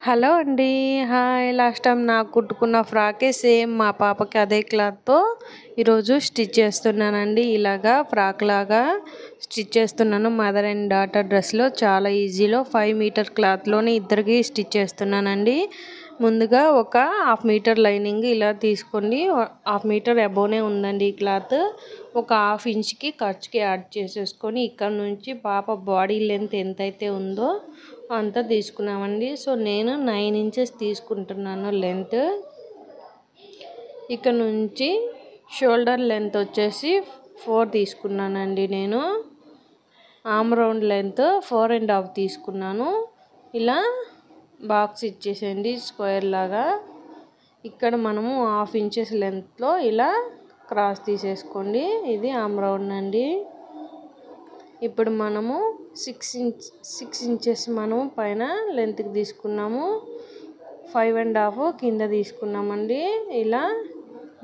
Hello అండి. Hi. Last time నాకు కుట్టుకున్న ఫ్రాకే సేమ్ మా పాపకి అదే క్లాత్‌తో ఈరోజు స్టిచ్ చేస్తున్నానండి. ఇలాగా ఫ్రాక్ లాగా స్టిచ్ చేస్తున్నాను. మదర్ అండ్ డాటర్ డ్రెస్‌లో చాలా ఈజీలో 5 మీటర్ క్లాత్‌లోనే ఇద్దరికి స్టిచ్ చేస్తున్నానండి. ముందుగా ఒక హాఫ్ మీటర్ లైనింగ్ ఇలా తీసుకోండి. హాఫ్ మీటర్ అబోనే ఉందండి ఈ క్లాత్. ఒక హాఫ్ ఇంచ్‌కి ఖర్చుకి యాడ్ చేసేసుకొని ఇక్కడ నుంచి పాప బాడీ లెంత్ ఎంతైతే ఉందో అంత తీసుకున్నామండి. సో నేను 9 ఇంచెస్ తీసుకుంటున్నాను లెంత్. ఇక్కడ నుంచి షోల్డర్ లెంత్ వచ్చేసి 4 తీసుకున్నానండి నేను. ఆర్మ్ రౌండ్ లెంత్ 4.5 తీసుకున్నాను. ఇలా బాక్స్ ఇచ్చేసేయండి స్క్వేర్ లాగా. ఇక్కడ మనము హాఫ్ ఇంచెస్ లెంత్లో ఇలా క్రాస్ తీసేసుకోండి. ఇది ఆర్మ్ రౌండ్ అండి. ఇప్పుడు మనము 6 ఇంచెస్ మనము పైన లెంత్కి తీసుకున్నాము. 5.5 కింద తీసుకున్నామండి. ఇలా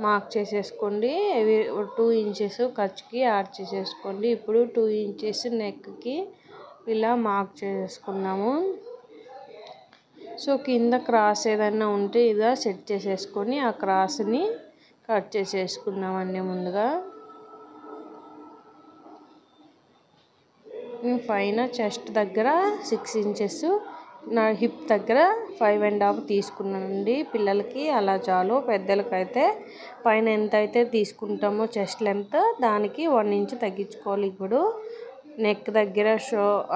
మార్క్ చేసేసుకోండి. ఇవి 2 ఇంచెస్ ఖర్చుకి యాడ్ చేసేసుకోండి. ఇప్పుడు 2 ఇంచెస్ నెక్కి ఇలా మార్క్ చేసేసుకున్నాము. సో కింద క్రాస్ ఏదైనా ఉంటే ఇలా సెట్ చేసేసుకొని ఆ క్రాస్ని కట్ చేసేసుకుందామండి. ముందుగా పైన చెస్ట్ దగ్గర 6 ఇంచెస్, నా హిప్ దగ్గర 5.5 తీసుకున్నానండి. పిల్లలకి అలా చాలు. పెద్దలకైతే పైన ఎంత అయితే తీసుకుంటామో చెస్ట్ లెంత్ దానికి 1 ఇంచ్ తగ్గించుకోవాలి. ఇప్పుడు నెక్ దగ్గర,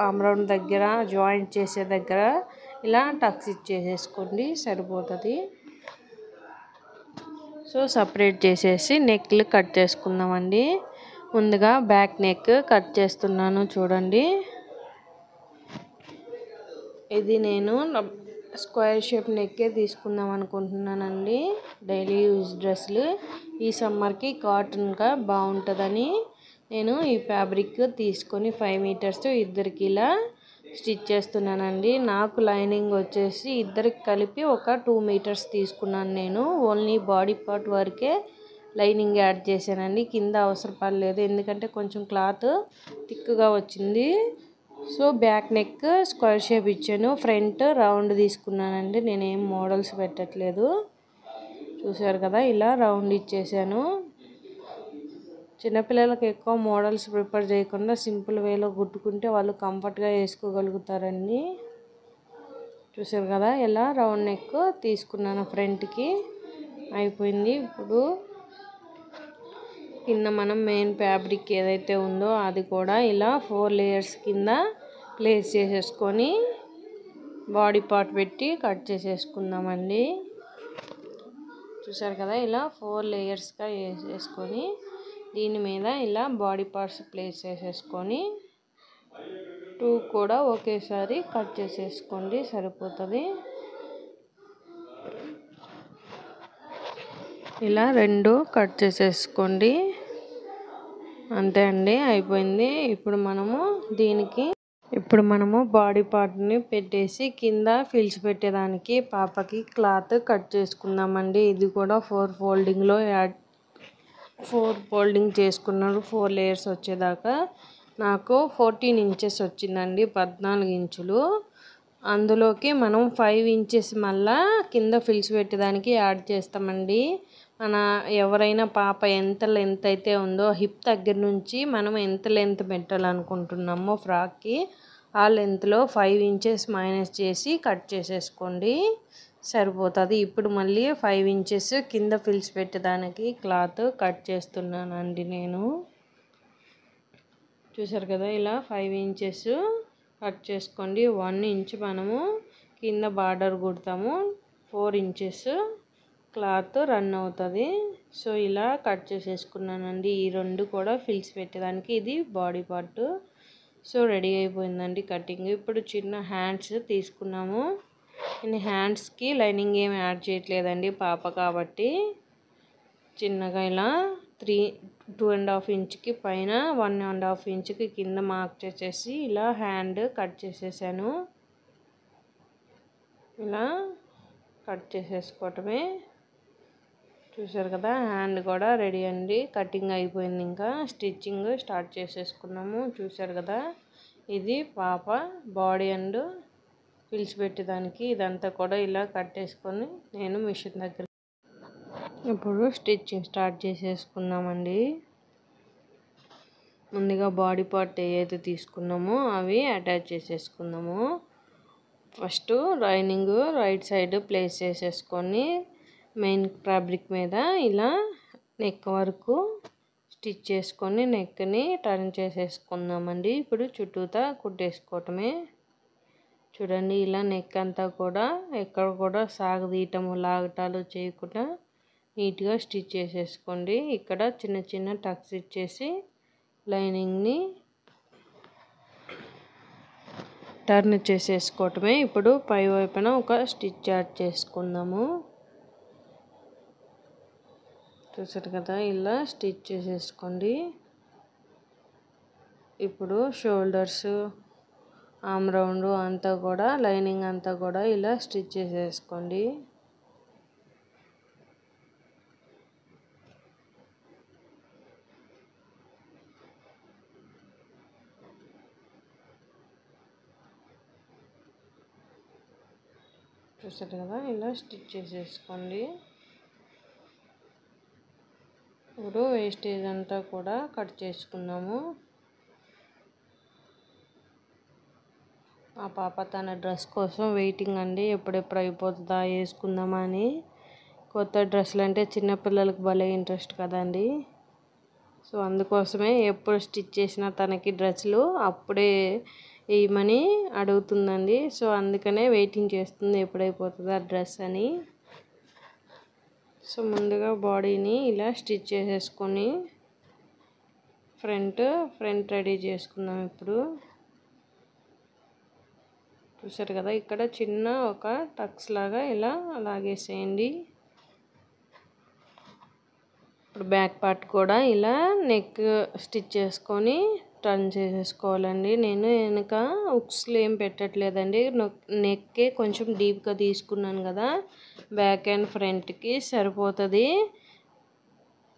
ఆర్మ్ రౌండ్ దగ్గర, జాయింట్ చేసే దగ్గర ఇలా టక్స్ ఇచ్చేసేసుకోండి, సరిపోతుంది. సో సపరేట్ చేసేసి నెక్లు కట్ చేసుకుందామండి. ముందుగా బ్యాక్ నెక్ కట్ చేస్తున్నాను చూడండి. ఇది నేను స్క్వేర్ షేప్ నెక్కే తీసుకుందాం అనుకుంటున్నానండి. డైలీ యూజ్ డ్రెస్సులు ఈ సమ్మర్కి కాటన్గా బాగుంటుందని నేను ఈ ఫ్యాబ్రిక్ తీసుకొని 5 మీటర్స్ ఇద్దరికి ఇలా స్టిచ్ చేస్తున్నానండి. నాకు లైనింగ్ వచ్చేసి ఇద్దరికి కలిపి ఒక 2 మీటర్స్ తీసుకున్నాను. నేను ఓన్లీ బాడీ పార్ట్ వరకే లైనింగ్ యాడ్ చేశానండి. కింద అవసరం పడలేదు ఎందుకంటే కొంచెం క్లాత్ థిక్గా వచ్చింది. So back neck square shape ఇచ్చాను. ఫ్రంట్ రౌండ్ తీసుకున్నానండి. నేనేం మోడల్స్ పెట్టట్లేదు. చూసారు కదా, ఇలా రౌండ్ ఇచ్చేసాను. చిన్నపిల్లలకి ఎక్కువ మోడల్స్ ప్రిపేర్ చేయకుండా సింపుల్ వేలో కుట్టుకుంటే వాళ్ళు కంఫర్ట్గా వేసుకోగలుగుతారండి. చూసారు కదా, ఇలా రౌండ్ నెక్ తీసుకున్నాను. ఫ్రంట్కి అయిపోయింది. ఇప్పుడు కింద మనం మెయిన్ ఫ్యాబ్రిక్ ఏదైతే ఉందో అది కూడా ఇలా 4 లేయర్స్ కింద ప్లేస్ చేసేసుకొని బాడీ పార్ట్ పెట్టి కట్ చేసేసుకుందామండి. చూసారు కదా, ఇలా 4 లేయర్స్గా వేసేసుకొని దీని మీద ఇలా బాడీ పార్ట్స్ ప్లేస్ చేసేసుకొని 2 కూడా ఒకేసారి కట్ చేసేసుకోండి, సరిపోతుంది. ఇలా 2 కట్ చేసేసుకోండి. అంతే అండి, అయిపోయింది. ఇప్పుడు మనము బాడీ పార్ట్ని పెట్టేసి కింద ఫిల్స్ పెట్టేదానికి పాపకి క్లాత్ కట్ చేసుకుందామండి. ఇది కూడా 4 ఫోల్డింగ్ చేసుకున్నాడు. 4 లేయర్స్ వచ్చేదాకా నాకు 14 ఇంచెస్ వచ్చిందండి, 14 ఇంచులు. అందులోకి మనం 5 ఇంచెస్ మళ్ళా కింద ఫిల్స్ పెట్టేదానికి యాడ్ చేస్తామండి. ఎవరైనా పాప ఎంత లెంత్ అయితే ఉందో హిప్ దగ్గర నుంచి మనం ఎంత లెంత్ పెట్టాలనుకుంటున్నామో ఫ్రాక్కి ఆ లెంత్లో 5 ఇంచెస్ మైనస్ చేసి కట్ చేసేసుకోండి, సరిపోతుంది. ఇప్పుడు మళ్ళీ 5 ఇంచెస్ కింద ఫిల్స్ పెట్టేదానికి క్లాత్ కట్ చేస్తున్నానండి నేను. చూసారు కదా, ఇలా 5 ఇంచెస్ కట్ చేసుకోండి. 1 ఇంచ్ మనము కింద బార్డర్ కుడతాము. 4 ఇంచెస్ క్లాత్ రన్ అవుతుంది. సో ఇలా కట్ చేసేసుకున్నానండి. ఈ 2 కూడా ఫిల్స్ పెట్టేదానికి. ఇది బాడీ పార్ట్. సో రెడీ అయిపోయిందండి కటింగ్. ఇప్పుడు చిన్న హ్యాండ్స్ తీసుకున్నాము. నేను హ్యాండ్స్కి లైనింగ్ ఏమి యాడ్ చేయట్లేదండి, పాప కాబట్టి. చిన్నగా ఇలా 2.5 ఇంచ్కి పైన 1.5 ఇంచ్కి కింద మార్క్ చేసేసి ఇలా హ్యాండ్ కట్ చేసేసాను. ఇలా కట్ చేసేసుకోవటమే. చూసారు కదా, హ్యాండ్ కూడా రెడీ అండి. కటింగ్ అయిపోయింది. ఇంకా స్టిచ్చింగ్ స్టార్ట్ చేసేసుకున్నాము. చూసారు కదా, ఇది పాప బాడీ అండ్ పిలిచిపెట్టేదానికి ఇదంతా కూడా ఇలా కట్టేసుకొని నేను మిషన్ దగ్గర ఇప్పుడు స్టిచ్చింగ్ స్టార్ట్ చేసేసుకుందామండి. ముందుగా బాడీ పార్ట్ ఏదైతే తీసుకున్నామో అవి అటాచ్ చేసేసుకుందాము. First lining right side place చేసేసుకొని మెయిన్ ఫ్యాబ్రిక్ మీద ఇలా నెక్ వరకు స్టిచ్ చేసుకొని నెక్ని టర్న్ చేసేసుకుందామండి. ఇప్పుడు చుట్టూతా కుట్టేసుకోవటమే. చూడండి ఇలా నెక్ అంతా కూడా ఎక్కడ కూడా సాగదీయటము లాగటాలు చేయకుండా నీట్గా స్టిచ్ చేసేసుకోండి. ఇక్కడ చిన్న చిన్న టక్స్ ఇచ్చేసి లైనింగ్ని టర్న్ చేసేసుకోవటమే. ఇప్పుడు పై వైపున ఒక స్టిచ్ యాడ్ చేసుకుందాము. చూసారు కదా ఇలా స్టిచ్ చేసేసుకోండి. ఇప్పుడు షోల్డర్స్ ఆర్మ్ రౌండ్ అంతా కూడా లైనింగ్ అంతా కూడా ఇలా స్టిచ్ చేసేసుకోండి. చూసారు కదా ఇలా స్టిచ్ చేసేసుకోండి. ఇప్పుడు వేస్టేజ్ అంతా కూడా కట్ చేసుకున్నాము. మా పాప తన డ్రెస్ కోసం వెయిటింగ్ అండి. ఎప్పుడెప్పుడు అయిపోతుందా వేసుకుందామా అని. కొత్త డ్రెస్సులు అంటే చిన్నపిల్లలకు భలే ఇంట్రెస్ట్ కదండి. సో అందుకోసమే ఎప్పుడు స్టిచ్ చేసినా తనకి డ్రెస్సులు అప్పుడే వేయమని అడుగుతుందండి. సో అందుకనే వెయిటింగ్ చేస్తుంది ఎప్పుడైపోతుందా డ్రెస్ అని. సో ముందుగా బాడీని ఇలా స్టిచ్ చేసేసుకొని ఫ్రంట్ రెడీ చేసుకుందాం. ఇప్పుడు చూసారు కదా ఇక్కడ చిన్న ఒక టక్స్ లాగా ఇలా లాగేసేయండి. ఇప్పుడు బ్యాక్ పార్ట్ కూడా ఇలా నెక్ స్టిచ్ చేసుకొని టర్న్ చేసేసుకోవాలండి. నేను వెనక హుక్స్లు ఏం పెట్టట్లేదండి. నెక్కే కొంచెం డీప్గా తీసుకున్నాను కదా, బ్యాక్ అండ్ ఫ్రంట్కి సరిపోతుంది.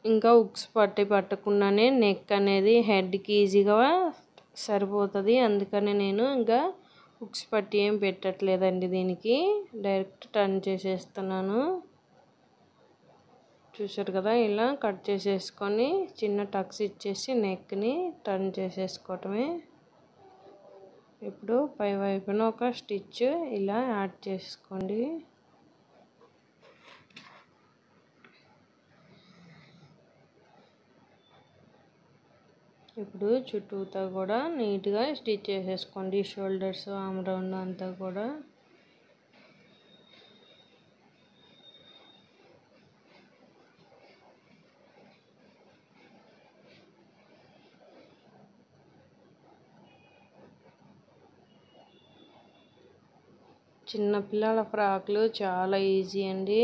ఇంకా హుక్స్ పట్టకుండానే నెక్ అనేది హెడ్కి ఈజీగా సరిపోతుంది. అందుకని నేను ఇంకా హుక్స్ పట్టి ఏం పెట్టట్లేదండి. దీనికి డైరెక్ట్ టర్న్ చేసేస్తున్నాను. చూసారు కదా ఇలా కట్ చేసేసుకొని చిన్న టక్స్ ఇచ్చేసి నెక్ని టర్న్ చేసేసుకోవటమే. ఇప్పుడు పై వైపున ఒక స్టిచ్ ఇలా యాడ్ చేసుకోండి. ఇప్పుడు చుట్టూతా కూడా నీట్గా స్టిచ్ చేసేసుకోండి. షోల్డర్స్ ఆర్మ్ రౌండ్ అంతా కూడా చిన్నపిల్లల ఫ్రాక్లు చాలా ఈజీ అండి.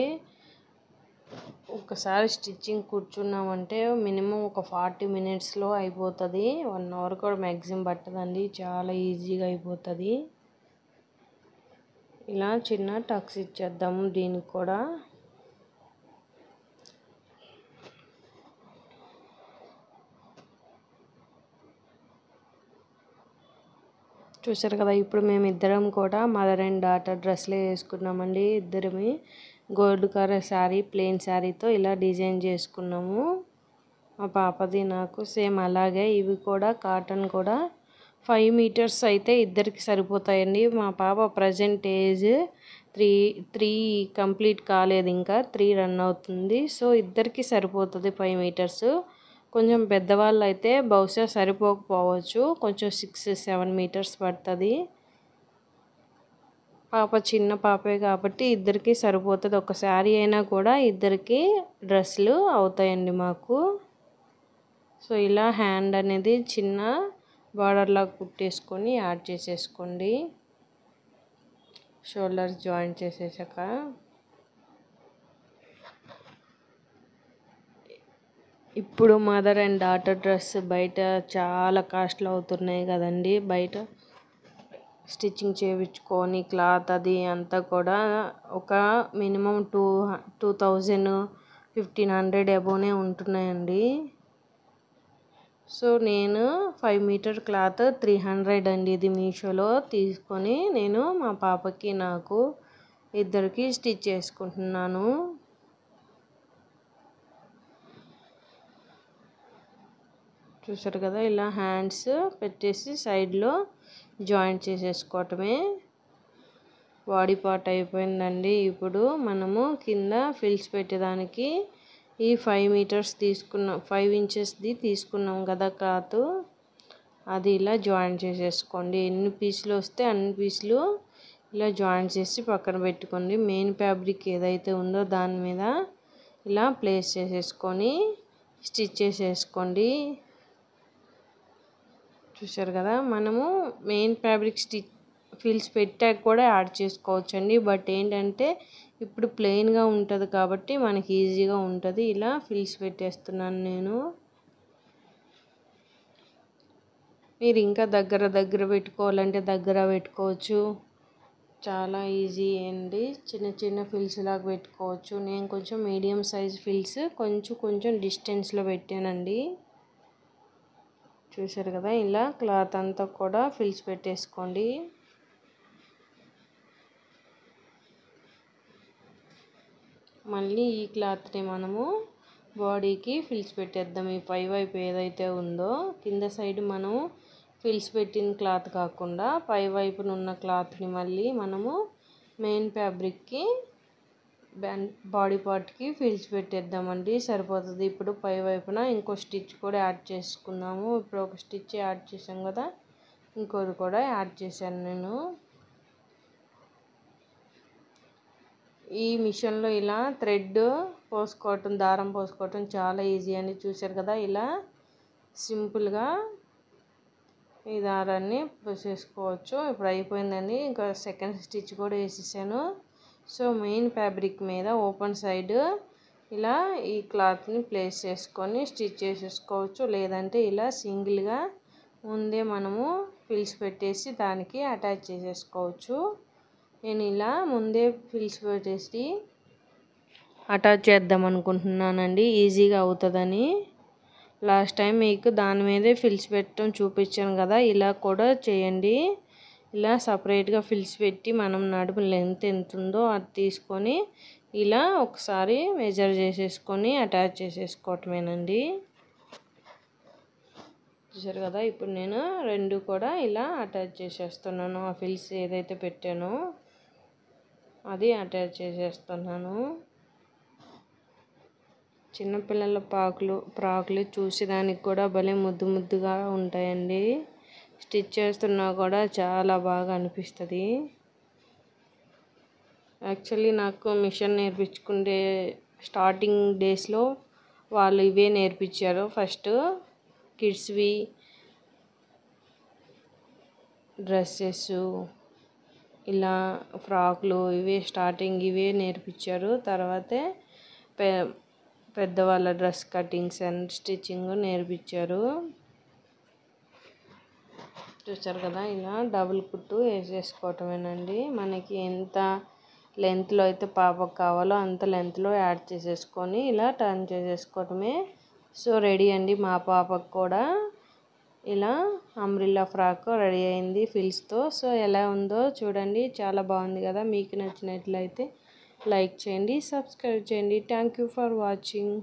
ఒకసారి స్టిచ్చింగ్ కూర్చున్నామంటే మినిమం ఒక 40 మినిట్స్లో అయిపోతుంది. 1 అవర్ కూడా మ్యాక్సిమం పట్టదండి. చాలా ఈజీగా అయిపోతుంది. ఇలా చిన్న టక్స్ ఇచ్చేద్దాము దీనికి కూడా. చూసారు కదా ఇప్పుడు మేము ఇద్దరం కూడా మదర్ అండ్ డాటర్ డ్రెస్లే వేసుకున్నామండి. ఇద్దరమే గోల్డ్ కలర్ శారీ ప్లెయిన్ శారీతో ఇలా డిజైన్ చేసుకున్నాము. మా పాపది నాకు సేమ్ అలాగే. ఇవి కూడా కాటన్ కూడా 5 మీటర్స్ అయితే ఇద్దరికి సరిపోతాయండి. మా పాప ప్రజెంట్ ఏజ్ 3 కంప్లీట్ కాలేదు, ఇంకా 3 రన్ అవుతుంది. సో ఇద్దరికి సరిపోతుంది 5 మీటర్స్. కొంచెం పెద్దవాళ్ళు అయితే బహుశా సరిపోకపోవచ్చు, కొంచెం 6-7 మీటర్స్ పడుతుంది. పాప చిన్న పాపే కాబట్టి ఇద్దరికి సరిపోతుంది. ఒక శారీ అయినా కూడా ఇద్దరికి డ్రెస్సులు అవుతాయండి మాకు. సో ఇలా హ్యాండ్ అనేది చిన్న బార్డర్లా కుట్టేసుకొని యాడ్ చేసేసుకోండి. షోల్డర్స్ జాయింట్ చేసేసాక ఇప్పుడు మదర్ అండ్ డాటర్ డ్రెస్ బయట చాలా కాస్ట్లు అవుతున్నాయి కదండి. బయట స్టిచ్చింగ్ చేయించుకొని క్లాత్ అది అంతా కూడా ఒక మినిమం 2000-1500 అబోనే ఉంటున్నాయండి. సో నేను 5 మీటర్ క్లాత్ 300 అండి ఇది మీషోలో తీసుకొని నేను మా పాపకి నాకు ఇద్దరికి స్టిచ్ చేసుకుంటున్నాను. చూసారు కదా, ఇలా హ్యాండ్స్ పెట్టేసి సైడ్లో జాయింట్ చేసేసుకోవటమే. బాడీ పార్ట్ అయిపోయిందండి. ఇప్పుడు మనము కింద ఫిల్స్ పెట్టేదానికి ఈ 5 మీటర్స్ తీసుకున్నాం, 5 ఇంచెస్ది తీసుకున్నాం కదా క్లాత్, అది ఇలా జాయింట్ చేసేసుకోండి. ఎన్ని పీసులు వస్తే అన్ని పీసులు ఇలా జాయింట్ చేసి పక్కన పెట్టుకోండి. మెయిన్ ఫ్యాబ్రిక్ ఏదైతే ఉందో దాని మీద ఇలా ప్లేస్ చేసేసుకొని స్టిచ్ చేసేసుకోండి. చూసారు కదా, మనము మెయిన్ ఫ్యాబ్రిక్ ఫిల్స్ పెట్టాక కూడా యాడ్ చేసుకోవచ్చు అండి. బట్ ఏంటంటే ఇప్పుడు ప్లెయిన్గా ఉంటుంది కాబట్టి మనకి ఈజీగా ఉంటుంది. ఇలా ఫిల్స్ పెట్టేస్తున్నాను నేను. మీరు ఇంకా దగ్గర పెట్టుకోవాలంటే దగ్గర పెట్టుకోవచ్చు. చాలా ఈజీ అండి. చిన్న చిన్న ఫిల్స్ లాగా పెట్టుకోవచ్చు. నేను కొంచెం మీడియం సైజ్ ఫిల్స్ కొంచెం డిస్టెన్స్లో పెట్టానండి. చూసారు కదా, ఇలా క్లాత్ అంతా కూడా ఫిల్స్ పెట్టేసుకోండి. మళ్ళీ ఈ క్లాత్ని మనము బాడీకి ఫిల్స్ పెట్టేద్దాం. ఈ పై వైపు ఏదైతే ఉందో కింద సైడ్ మనం ఫిల్స్ పెట్టిన క్లాత్ కాకుండా పై వైపున ఉన్న క్లాత్ని మళ్ళీ మనము మెయిన్ ఫ్యాబ్రిక్కి బాడీ పార్ట్కి ఫిల్స్ పెట్టేద్దామండి, సరిపోతుంది. ఇప్పుడు పై వైపున ఇంకో స్టిచ్ కూడా యాడ్ చేసుకుందాము. ఇప్పుడు ఒక స్టిచ్ యాడ్ చేసాం కదా, ఇంకోది కూడా యాడ్ చేశాను నేను. ఈ మిషన్లో ఇలా థ్రెడ్ పోసుకోవటం, దారం పోసుకోవటం చాలా ఈజీ అని చూశారు కదా. ఇలా సింపుల్గా ఈ దారాన్ని పోసేసుకోవచ్చు. ఇప్పుడు అయిపోయిందండి. ఇంకా సెకండ్ స్టిచ్ కూడా వేసేసాను. సో మెయిన్ ఫ్యాబ్రిక్ మీద ఓపెన్ సైడ్ ఇలా ఈ క్లాత్ని ప్లేస్ చేసుకొని స్టిచ్ చేసేసుకోవచ్చు. లేదంటే ఇలా సింగిల్గా ముందే మనము ఫిల్స్ పెట్టేసి దానికి అటాచ్ చేసేసుకోవచ్చు. నేను ఇలా ముందే ఫిల్స్ పెట్టేసి అటాచ్ చేద్దాం అనుకుంటున్నానండి, ఈజీగా అవుతుందని. లాస్ట్ టైం మీకు దాని మీదే ఫిల్స్ పెట్టడం చూపించాను కదా, ఇలా కూడా చేయండి. ఇలా సపరేట్గా ఫిల్స్ పెట్టి మనం నడుము లెంత్ ఎంత ఉందో అది తీసుకొని ఇలా ఒకసారి మెజర్ చేసేసుకొని అటాచ్ చేసేసుకోవటమేనండి. చూసారు కదా, ఇప్పుడు నేను రెండు కూడా ఇలా అటాచ్ చేసేస్తున్నాను. ఆ ఫిల్స్ ఏదైతే పెట్టానో అది అటాచ్ చేసేస్తున్నాను. చిన్నపిల్లల ఫ్రాకులు చూసేదానికి కూడా భలే ముద్దుగా ఉంటాయండి. స్టిచ్ చేస్తున్నా కూడా చాలా బాగా అనిపిస్తుంది. యాక్చువల్లీ నాకు మిషన్ నేర్పించుకుంటే స్టార్టింగ్ డేస్లో వాళ్ళు ఇవే నేర్పించారు. ఫస్ట్ కిడ్స్వి డ్రెస్సెస్, ఇలా ఫ్రాకులు ఇవే నేర్పించారు. తర్వాతే పెద్దవాళ్ళ డ్రెస్ కటింగ్స్ అండ్ స్టిచ్చింగ్ నేర్పించారు. చూసారు కదా, ఇలా డబుల్ కుట్టు వేసేసుకోవటమేనండి. మనకి ఎంత లెంత్లో అయితే పాపకు కావాలో అంత లెంత్లో యాడ్ చేసేసుకొని ఇలా టర్న్ చేసేసుకోవటమే. సో రెడీ అండి. మా పాపకు కూడా ఇలా అంబ్రిల్లా ఫ్రాక్ రెడీ అయింది ఫిల్స్తో. సో ఎలా ఉందో చూడండి, చాలా బాగుంది కదా. మీకు నచ్చినట్లయితే లైక్ చేయండి, సబ్స్క్రైబ్ చేయండి. Thank you for watching.